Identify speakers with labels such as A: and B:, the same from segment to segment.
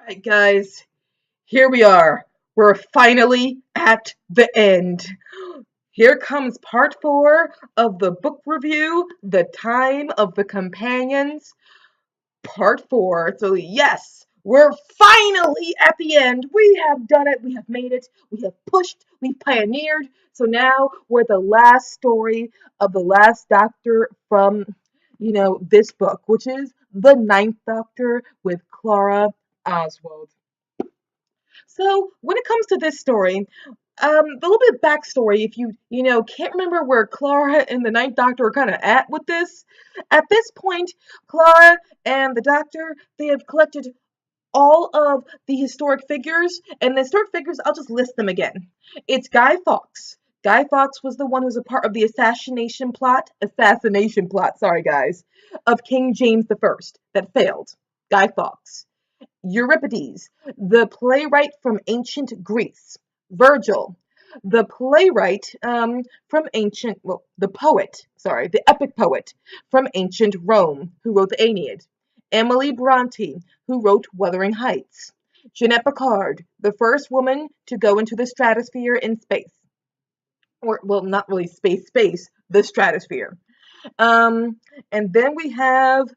A: Right, guys, here we are. We're finally at the end. Here comes part four of the book review, The Time of the Companions, part four. So, yes, we're finally at the end. We have done it. We have made it. We have pushed. We've pioneered. So now we're the last story of the last Doctor from, this book, which is The Ninth Doctor with Clara Oswald. So when it comes to this story, a little bit of backstory, if you can't remember where Clara and the Ninth Doctor are kind of at with this. At this point, Clara and the Doctor, they have collected all of the historic figures, and the historic figures, I'll just list them again. It's Guy Fawkes. Guy Fawkes was the one who was a part of the assassination plot, sorry guys, of King James I that failed. Guy Fawkes. Euripides, the playwright from ancient Greece. Virgil, the playwright the poet, sorry, the epic poet from ancient Rome, who wrote the Aeneid. Emily Bronte, who wrote Wuthering Heights. Jeanette Piccard, the first woman to go into the stratosphere in space. Or, well, not really space, the stratosphere. And then we have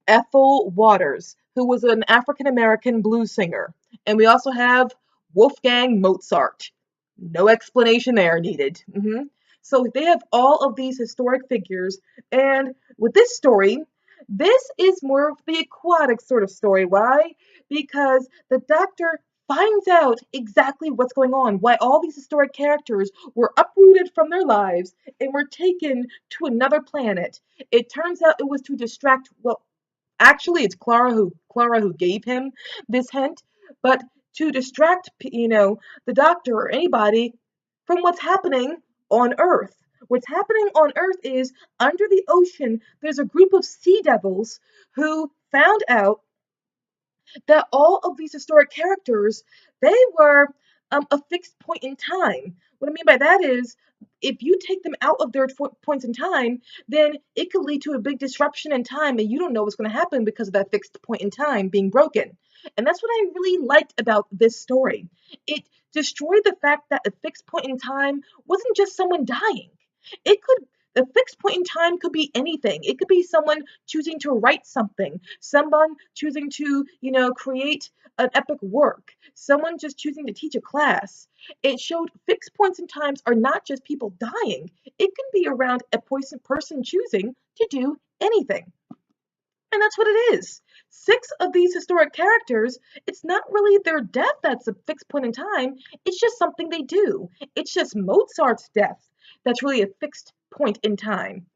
A: Ethel Waters, who was an African American blues singer. And we also have Wolfgang Mozart. No explanation there needed. So they have all of these historic figures. And with this story, this is more of the aquatic sort of story. Why? Because the Doctor finds out exactly what's going on, why all these historic characters were uprooted from their lives and were taken to another planet. It turns out it was to distract, well, actually it's Clara who gave him this hint, but to distract, the Doctor or anybody from what's happening on Earth. What's happening on Earth is under the ocean, there's a group of sea devils who found out that all of these historic characters, they were a fixed point in time. What I mean by that is, if you take them out of their points in time, then it could lead to a big disruption in time, and you don't know what's going to happen because of that fixed point in time being broken. And that's what I really liked about this story. It destroyed the fact that a fixed point in time wasn't just someone dying. It could The fixed point in time could be anything. It could be someone choosing to write something, someone choosing to, create an epic work, someone just choosing to teach a class. It showed fixed points in times are not just people dying. It can be around a person choosing to do anything. And that's what it is. Six of these historic characters, it's not really their death that's a fixed point in time. It's just something they do. It's just Mozart's death that's really a fixed point in time.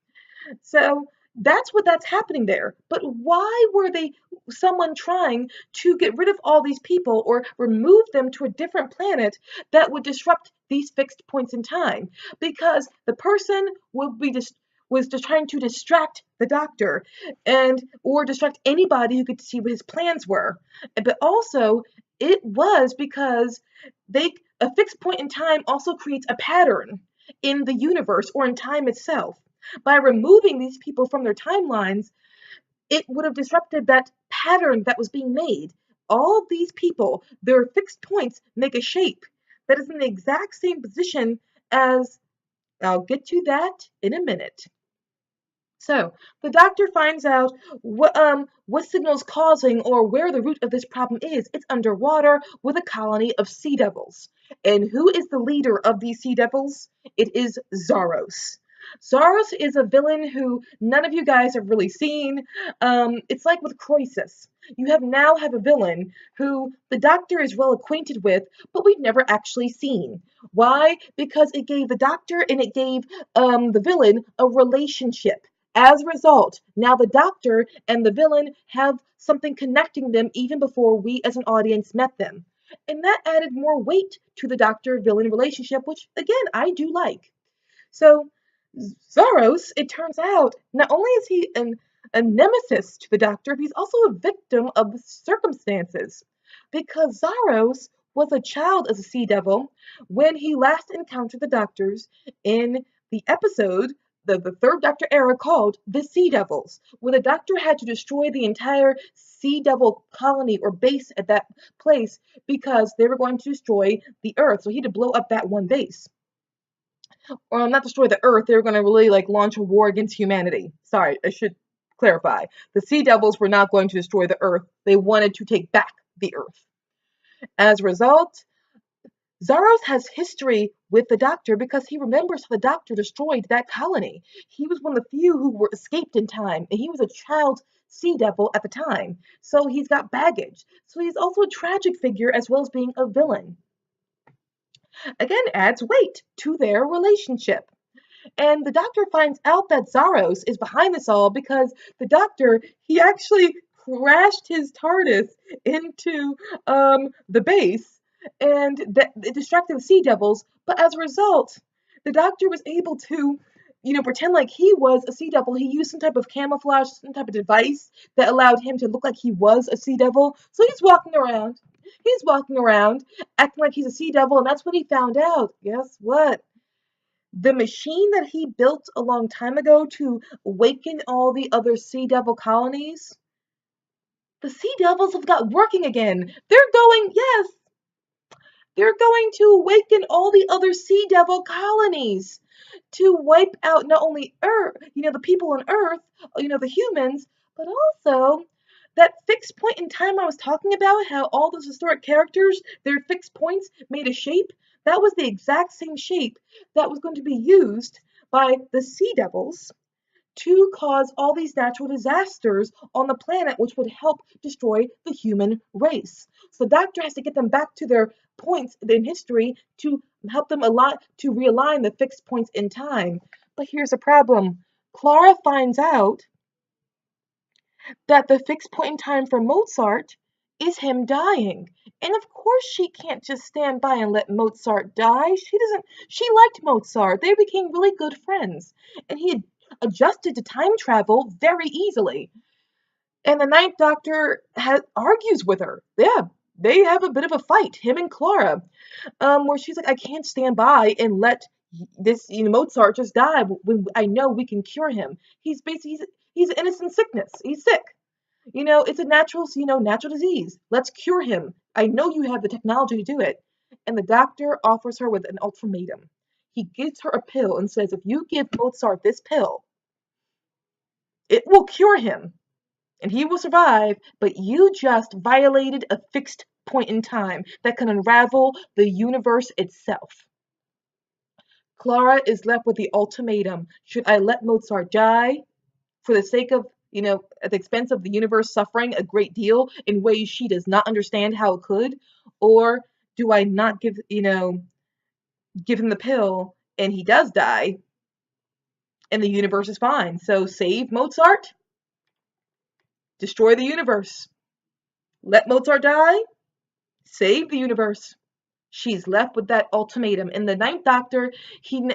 A: So that's happening there. But why were they someone trying to get rid of all these people or remove them to a different planet that would disrupt these fixed points in time? Because the person would be was just trying to distract the Doctor and or distract anybody who could see what his plans were. But also it was because they a fixed point in time also creates a pattern in the universe or in time itself. By removing these people from their timelines, it would have disrupted that pattern that was being made. All of these people, their fixed points make a shape that is in the exact same position as. I'll get to that in a minute. So the Doctor finds out what signal's causing or where the root of this problem is. It's underwater with a colony of sea devils. And who is the leader of these sea devils? It is Zaros. Zaros is a villain who none of you guys have really seen. It's like with Croesus. You have a villain who the Doctor is well acquainted with, but we've never actually seen. Why? Because it gave the Doctor and it gave the villain a relationship. As a result, now the Doctor and the villain have something connecting them even before we as an audience met them. And that added more weight to the Doctor-villain relationship, which, again, I do like. So, Zaros, it turns out, not only is he a nemesis to the Doctor, he's also a victim of the circumstances. Because Zaros was a child of the Sea Devil when he last encountered the Doctors in the episode the third Doctor era called the Sea Devils, where the Doctor had to destroy the entire Sea Devil colony or base at that place because they were going to destroy the Earth. So he had to blow up that one base. Or not destroy the Earth, they were going to really like launch a war against humanity. Sorry, I should clarify. The Sea Devils were not going to destroy the Earth. They wanted to take back the Earth. As a result, Zaros has history with the Doctor because he remembers how the Doctor destroyed that colony. He was one of the few who were escaped in time, and he was a child Sea Devil at the time. So he's got baggage. So he's also a tragic figure as well as being a villain. Again, adds weight to their relationship. And the Doctor finds out that Zaros is behind this all because the Doctor, he actually crashed his TARDIS into the base, and it distracted the Sea Devils. But as a result, the Doctor was able to, pretend like he was a Sea Devil. He used some type of camouflage, some type of device that allowed him to look like he was a Sea Devil. So he's walking around. He's walking around acting like he's a Sea Devil, and that's when he found out. Guess what? The machine that he built a long time ago to awaken all the other Sea Devil colonies, the Sea Devils have got working again. Yes, they're going to awaken all the other Sea Devil colonies to wipe out not only Earth, the people on Earth, the humans, but also that fixed point in time I was talking about, how all those historic characters, their fixed points made a shape. That was the exact same shape that was going to be used by the Sea Devils to cause all these natural disasters on the planet, which would help destroy the human race. So the Doctor has to get them back to their points in history to help them to realign the fixed points in time. But here's the problem. Clara finds out that the fixed point in time for Mozart is him dying. And of course she can't just stand by and let Mozart die. She liked Mozart. They became really good friends. And he had adjusted to time travel very easily. And the Ninth Doctor argues with her. Yeah, they have a bit of a fight, him and Clara, where she's like, I can't stand by and let this Mozart just die when I know we can cure him. He's an innocent sickness. He's sick. It's a natural disease. Let's cure him. I know you have the technology to do it. And the Doctor offers her with an ultimatum. He gives her a pill and says, if you give Mozart this pill, it will cure him and he will survive, but you just violated a fixed point in time that can unravel the universe itself. Clara is left with the ultimatum. Should I let Mozart die for the sake of, at the expense of the universe suffering a great deal in ways she does not understand how it could? Or do I not give him the pill and he does die and the universe is fine? So save Mozart, destroy the universe. Let Mozart die, save the universe. She's left with that ultimatum. And the Ninth Doctor, he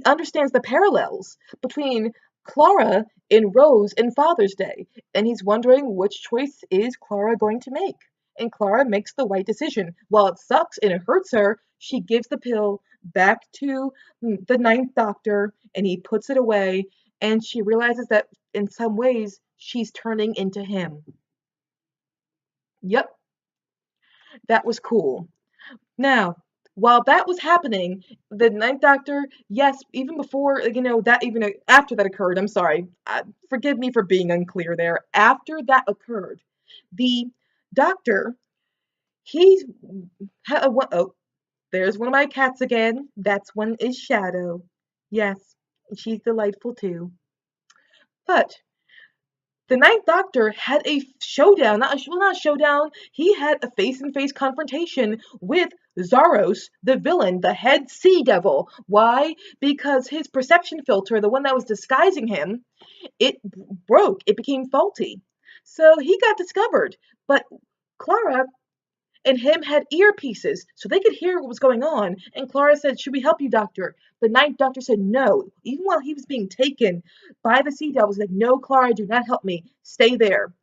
A: understands the parallels between Clara and Rose in Father's Day, and he's wondering which choice is Clara going to make. And Clara makes the right decision. While it sucks and it hurts her, she gives the pill back to the Ninth Doctor, and he puts it away, and she realizes that in some ways she's turning into him. Yep, that was cool. Now, while that was happening, the Ninth Doctor, yes, even before, even after that occurred, I'm sorry, forgive me for being unclear there. After that occurred, the Doctor, oh, there's one of my cats again. That's one is Shadow. Yes, she's delightful too. But the Ninth Doctor had a showdown, not a showdown, he had a face-to-face confrontation with Zaros, the villain, the head Sea Devil. Why? Because his perception filter, the one that was disguising him, it broke. It became faulty. So he got discovered. But Clara and him had earpieces so they could hear what was going on. And Clara said, should we help you, Doctor? The Ninth Doctor said no. Even while he was being taken by the Sea Devils, like, no, Clara, do not help me. Stay there.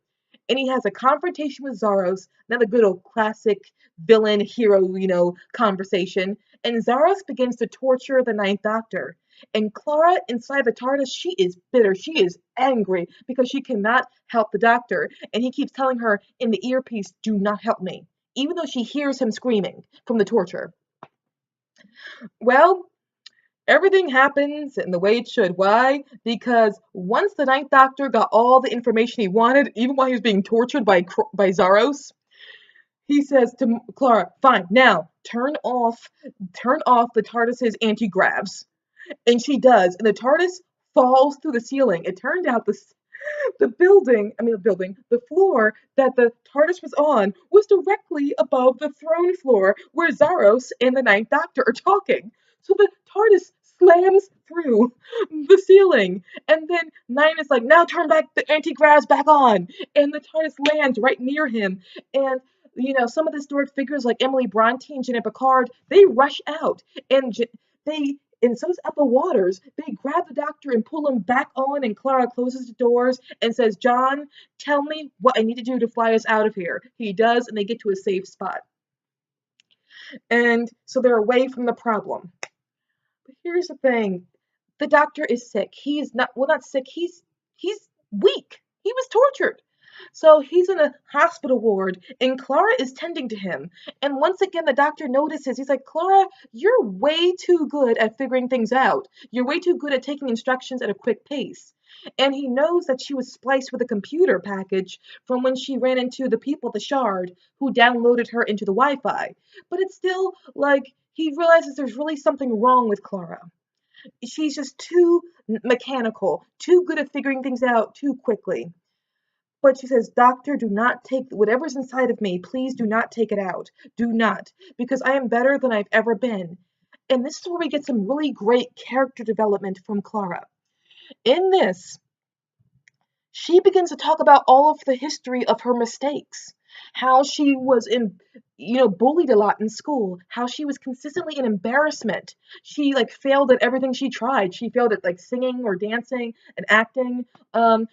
A: And he has a confrontation with Zaros, another good old classic villain hero, conversation. And Zaros begins to torture the Ninth Doctor. And Clara, inside the TARDIS, she is bitter. She is angry because she cannot help the Doctor. And he keeps telling her in the earpiece, do not help me, even though she hears him screaming from the torture. Well, everything happens in the way it should. Why? Because once the Ninth Doctor got all the information he wanted, even while he was being tortured by Zaros, he says to Clara, fine, now turn off the TARDIS's anti-gravs. And she does, and the TARDIS falls through the ceiling. It turned out the floor that the TARDIS was on was directly above the throne floor where Zaros and the Ninth Doctor are talking. So the TARDIS slams through the ceiling, and then Nine is like, now turn back the anti-gravs back on, and the TARDIS lands right near him, and some of the historic figures like Emily Bronte and Jeanette Picard, they rush out, and so does Ethel Waters. They grab the Doctor and pull him back on, and Clara closes the doors and says, John, tell me what I need to do to fly us out of here. He does, and they get to a safe spot. And so they're away from the problem. But here's the thing. The Doctor is sick. He's not sick. He's weak. He was tortured. So he's in a hospital ward, and Clara is tending to him. And once again, the Doctor notices, he's like, Clara, you're way too good at figuring things out. You're way too good at taking instructions at a quick pace. And he knows that she was spliced with a computer package from when she ran into the people at the Shard who downloaded her into the Wi-Fi. But it's still like he realizes there's really something wrong with Clara. She's just too mechanical, too good at figuring things out too quickly. But she says, Doctor, do not take whatever's inside of me. Please do not take it out. Do not, because I am better than I've ever been. And this is where we get some really great character development from Clara. In this, she begins to talk about all of the history of her mistakes, how she was bullied a lot in school, how she was consistently an embarrassment. She failed at everything she tried. She failed at singing or dancing and acting.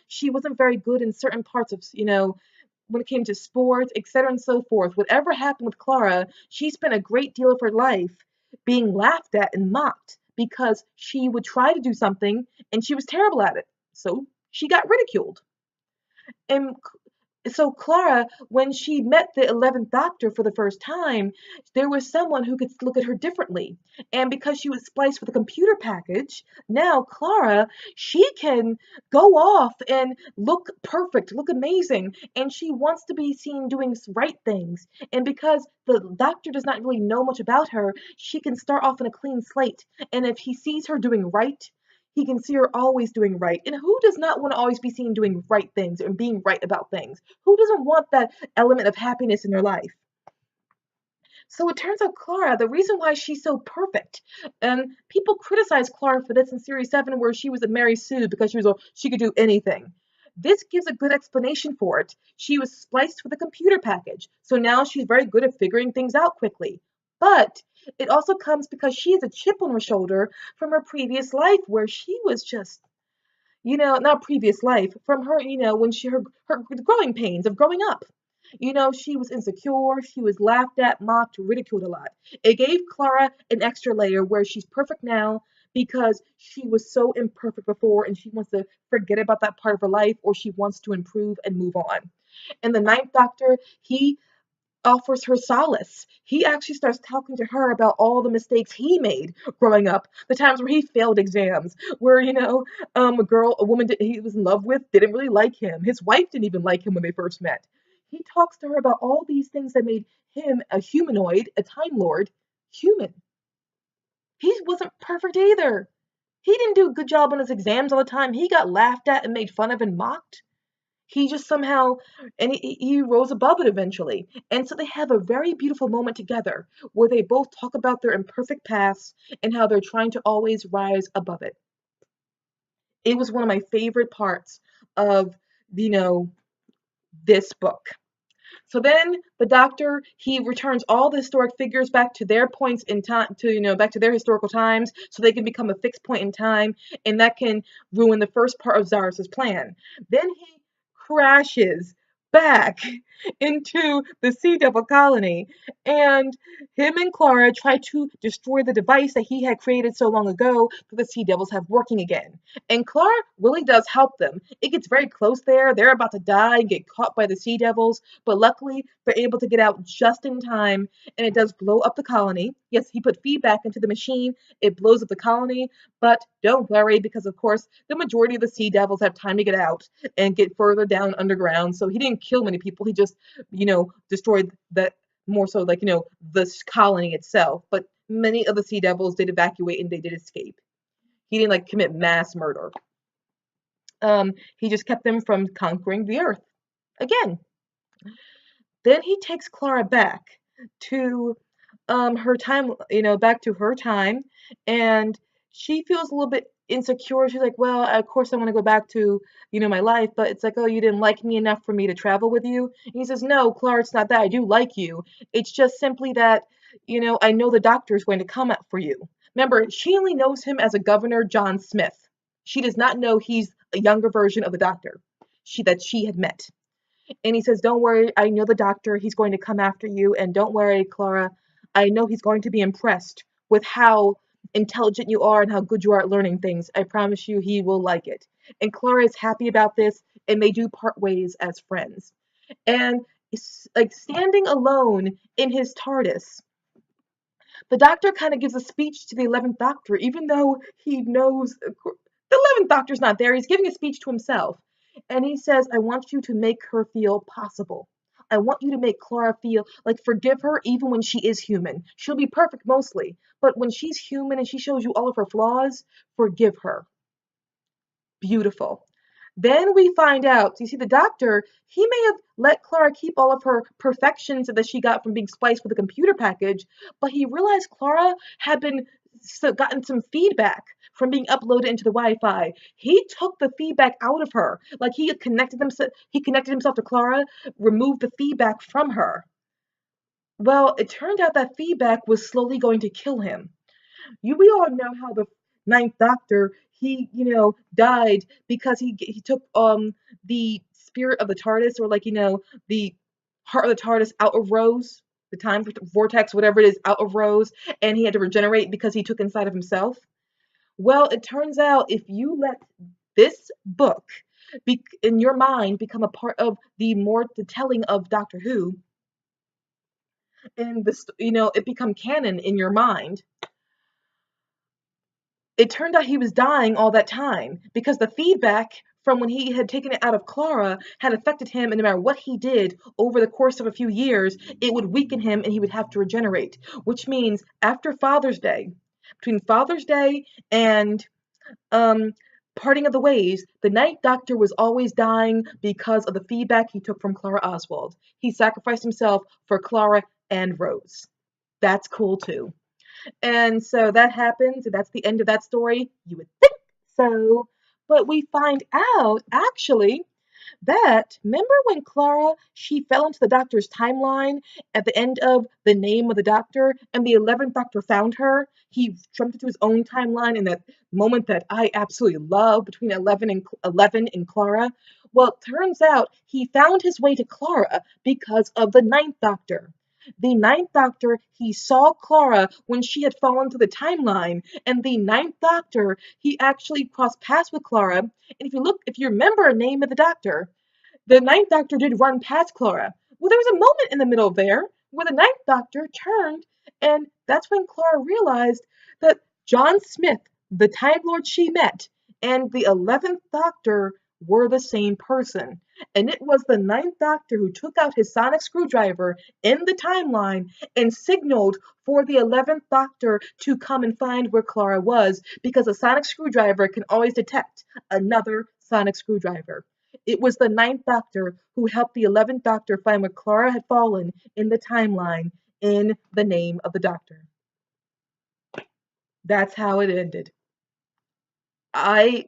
A: She wasn't very good in certain parts of when it came to sports, etc. and so forth. Whatever happened with Clara, she spent a great deal of her life being laughed at and mocked because she would try to do something and she was terrible at it. So she got ridiculed. And so Clara, when she met the 11th Doctor for the first time, there was someone who could look at her differently. And because she was spliced with a computer package, now Clara, she can go off and look perfect, look amazing, and she wants to be seen doing right things. And because the Doctor does not really know much about her, she can start off on a clean slate. And if he sees her doing right, he can see her always doing right. And who does not want to always be seen doing right things and being right about things? Who doesn't want that element of happiness in their life? So it turns out Clara, the reason why she's so perfect, and people criticize Clara for this in Series 7 where she was a Mary Sue because she could do anything. This gives a good explanation for it. She was spliced with a computer package, so now she's very good at figuring things out quickly. But it also comes because she has a chip on her shoulder from her previous life where she was just, not previous life, from her, when her growing pains of growing up. She was insecure, she was laughed at, mocked, ridiculed a lot. It gave Clara an extra layer where she's perfect now because she was so imperfect before and she wants to forget about that part of her life or she wants to improve and move on. And the Ninth Doctor, he offers her solace. He actually starts talking to her about all the mistakes he made growing up, the times where he failed exams, where a woman he was in love with didn't really like him. His wife didn't even like him when they first met. He talks to her about all these things that made him a humanoid, a Time Lord, human. He wasn't perfect either. He didn't do a good job on his exams all the time. He got laughed at and made fun of and mocked. He just somehow, and he rose above it eventually. And so they have a very beautiful moment together where they both talk about their imperfect past and how they're trying to always rise above it. It was one of my favorite parts of, this book. So then the Doctor, he returns all the historic figures back to their points in time, back to their historical times, so they can become a fixed point in time, and that can ruin the first part of Zaros's plan. Then he crashes back into the Sea Devil colony, and him and Clara try to destroy the device that he had created so long ago that the Sea Devils have working again. And Clara really does help them. It gets very close there. They're about to die and get caught by the Sea Devils, but luckily they're able to get out just in time, and it does blow up the colony. Yes, he put feedback into the machine. It blows up the colony, but don't worry because, of course, the majority of the Sea Devils have time to get out and get further down underground. So he didn't kill many people. He just, destroyed the more so like, the colony itself. But many of the Sea Devils did evacuate and they did escape. He didn't like commit mass murder. He just kept them from conquering the earth again. Then he takes Clara back to her time, back to her time, and she feels a little bit insecure. She's like, well, of course I want to go back to, my life, but it's like, oh, you didn't like me enough for me to travel with you. And he says, no, Clara, it's not that. I do like you. It's just simply that, I know the doctor is going to come out for you. Remember, she only knows him as a Governor John Smith. She does not know he's a younger version of the doctor that she had met. And he says, don't worry, I know the doctor. He's going to come after you. And don't worry, Clara, I know he's going to be impressed with how intelligent you are and how good you are at learning things. I promise you he will like it. And Clara is happy about this, and they do part ways as friends. And like standing alone in his TARDIS, the doctor kind of gives a speech to the 11th Doctor, even though he knows the 11th Doctor's not there. He's giving a speech to himself. And he says, I want you to make her feel possible. I want you to make Clara feel like forgive her even when she is human. She'll be perfect mostly, but when she's human and she shows you all of her flaws, forgive her. Beautiful. Then we find out, you see, the doctor, he may have let Clara keep all of her perfections that she got from being spliced with a computer package, but he realized Clara had gotten some feedback from being uploaded into the Wi-Fi. He took the feedback out of her, like he connected himself to Clara, removed the feedback from her. Well, it turned out that feedback was slowly going to kill him. We all know how the Ninth Doctor, he died because he took the spirit of the TARDIS, or like the heart of the TARDIS out of Rose, the time vortex, whatever it is, out of Rose, and he had to regenerate because he took inside of himself. Well, it turns out if you let this book in your mind become a part of the telling of Doctor Who, and this it become canon in your mind, it turned out he was dying all that time because the feedback from when he had taken it out of Clara had affected him, and no matter what he did over the course of a few years, it would weaken him and he would have to regenerate. Which means after Father's Day, between Father's Day and Parting of the Ways, the Ninth Doctor was always dying because of the feedback he took from Clara Oswald. He sacrificed himself for Clara and Rose. That's cool too. And so that happens, and that's the end of that story. You would think so. But we find out, actually, that remember when Clara, she fell into the Doctor's timeline at the end of The Name of the Doctor, and the 11th Doctor found her? He jumped into his own timeline in that moment that I absolutely love between 11 and Clara. Well, it turns out he found his way to Clara because of the Ninth Doctor. The Ninth Doctor, he saw Clara when she had fallen to the timeline, and the Ninth Doctor, he actually crossed paths with Clara. And if you remember a Name of the Doctor, the Ninth Doctor did run past Clara. Well, there was a moment in the middle there where the Ninth Doctor turned, and that's when Clara realized that John Smith, the Time Lord she met, and the 11th Doctor were the same person. And it was the Ninth Doctor who took out his sonic screwdriver in the timeline and signaled for the 11th Doctor to come and find where Clara was, because a sonic screwdriver can always detect another sonic screwdriver. It was the Ninth Doctor who helped the 11th Doctor find where Clara had fallen in the timeline in The Name of the Doctor. That's how it ended. That's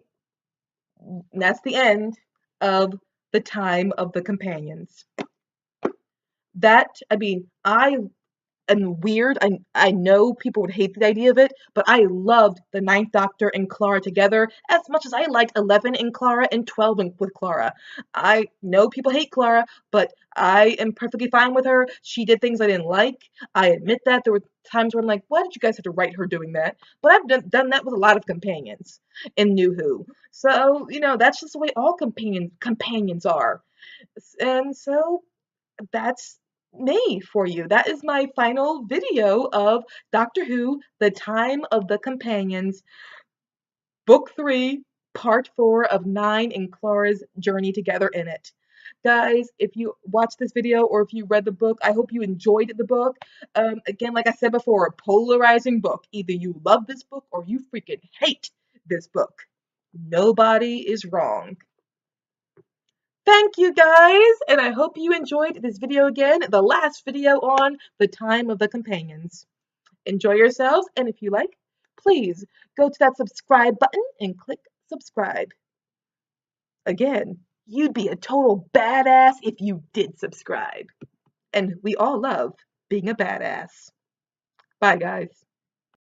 A: the end of the Time of the Companions. I and weird. I know people would hate the idea of it, but I loved the Ninth Doctor and Clara together as much as I liked 11 and Clara and 12 with Clara. I know people hate Clara, but I am perfectly fine with her. She did things I didn't like. I admit that. There were times where I'm like, why did you guys have to write her doing that? But I've done that with a lot of companions in New Who. So, that's just the way all companions are. And so that's me for you. That is my final video of Doctor Who, The Time of the Companions, Book 3, Part 4 of 9 and Clara's journey together in it. Guys, if you watched this video or if you read the book, I hope you enjoyed the book. Again, like I said before, a polarizing book. Either you love this book or you freaking hate this book. Nobody is wrong. Thank you guys, and I hope you enjoyed this video again, the last video on The Time of the Companions. Enjoy yourselves, and if you like, please go to that subscribe button and click subscribe. Again, you'd be a total badass if you did subscribe. And we all love being a badass. Bye, guys.